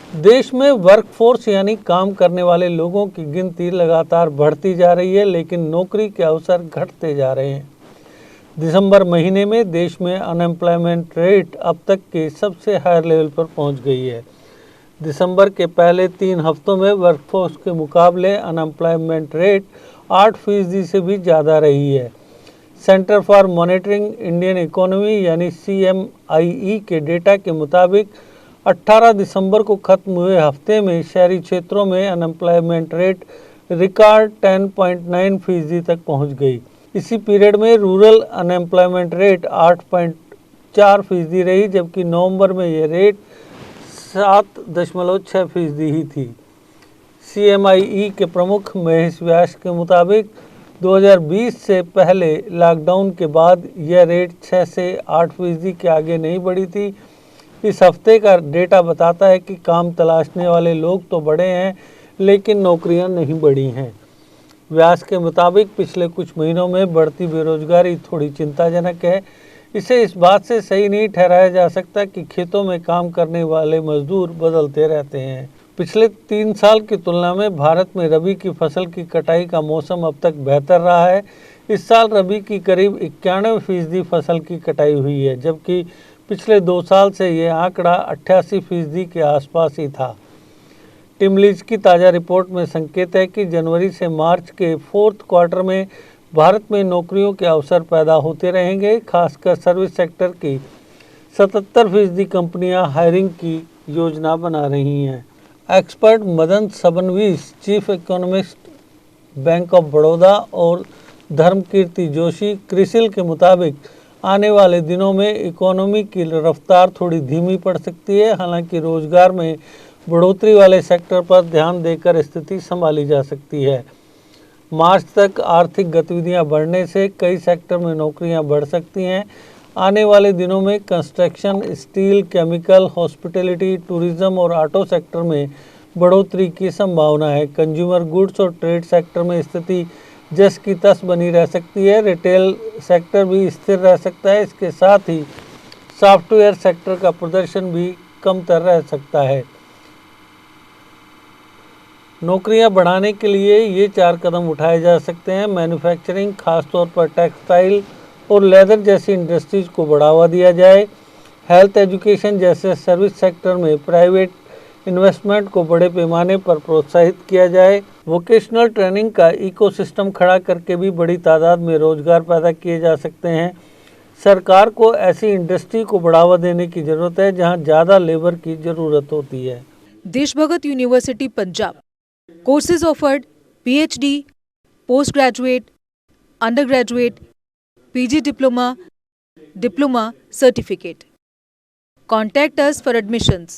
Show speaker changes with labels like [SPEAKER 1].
[SPEAKER 1] देश में वर्कफोर्स यानी काम करने वाले लोगों की गिनती लगातार बढ़ती जा रही है, लेकिन नौकरी के अवसर घटते जा रहे हैं। दिसंबर महीने में देश में अनएम्प्लॉयमेंट रेट अब तक के सबसे हाई लेवल पर पहुंच गई है। दिसंबर के पहले 3 हफ्तों में वर्कफोर्स के मुकाबले अनएम्प्लॉयमेंट रेट 8% से भी ज़्यादा रही है। Centre for monitoring Indian economy यानी CMIE के डेटा के मुताबिक 18 दिसंबर को खत्म हुए हफ्ते में शहरी क्षेत्रों में अनएम्प्लॉयमेंट रेट रिकॉर्ड 10.9% तक पहुंच गई। इसी पीरियड में रूरल अनएम्प्लॉयमेंट रेट 8.4% रही, जबकि नवंबर में यह रेट 7.6% ही थी। CMIE के प्रमुख महेश व्यास के मुताबिक 2020 से पहले लॉकडाउन के बाद यह रेट 6 से 8% के आगे नहीं बढ़ी थी। इस हफ्ते का डेटा बताता है कि काम तलाशने वाले लोग तो बढ़े हैं, लेकिन नौकरियां नहीं बढ़ी हैं। व्यास के मुताबिक पिछले कुछ महीनों में बढ़ती बेरोजगारी थोड़ी चिंताजनक है। इसे इस बात से सही नहीं ठहराया जा सकता कि खेतों में काम करने वाले मजदूर बदलते रहते हैं। पिछले 3 साल की तुलना में भारत में रबी की फसल की कटाई का मौसम अब तक बेहतर रहा है। इस साल रबी की करीब 91% फसल की कटाई हुई है, जबकि पिछले 2 साल से ये आंकड़ा 88% के आसपास ही था। टिमलीज की ताज़ा रिपोर्ट में संकेत है कि जनवरी से मार्च के 4th क्वार्टर में भारत में नौकरियों के अवसर पैदा होते रहेंगे। खासकर सर्विस सेक्टर की 77% कंपनियां हायरिंग की योजना बना रही हैं। Expert Madan Sabnavis, chief economist bank of Baroda, और धर्मकीर्ति जोशी, क्रिसिल के मुताबिक आने वाले दिनों में इकोनॉमी की रफ्तार थोड़ी धीमी पड़ सकती है। हालांकि रोजगार में बढ़ोतरी वाले सेक्टर पर ध्यान देकर स्थिति संभाली जा सकती है। मार्च तक आर्थिक गतिविधियां बढ़ने से कई सेक्टर में नौकरियां बढ़ सकती हैं। आने वाले दिनों में construction, steel, chemical, hospitality, tourism और ऑटो सेक्टर में बढ़ोतरी की संभावना है। कंज्यूमर गुड्स और ट्रेड सेक्टर में स्थिति जस की तस बनी रह सकती है। रिटेल सेक्टर भी स्थिर रह सकता है। इसके साथ ही सॉफ्टवेयर सेक्टर का प्रदर्शन भी कमतर रह सकता है। नौकरियां बढ़ाने के लिए ये 4 कदम उठाए जा सकते हैं। मैन्युफैक्चरिंग, खासतौर पर टेक्सटाइल और लेदर जैसी इंडस्ट्रीज को बढ़ावा दिया जाए। हेल्थ एजुकेशन जैसे सर्विस सेक्टर में प्राइवेट इन्वेस्टमेंट को बड़े पैमाने पर प्रोत्साहित किया जाए। वोकेशनल ट्रेनिंग का इकोसिस्टम खड़ा करके भी बड़ी तादाद में रोजगार पैदा किए जा सकते हैं। सरकार को ऐसी इंडस्ट्री को बढ़ावा देने की जरूरत है जहां ज़्यादा लेबर की ज़रूरत होती है।
[SPEAKER 2] Deshbhagat university Punjab courses offered: PhD, postgraduate, undergraduate, PG diploma, certificate. Contact us for admissions.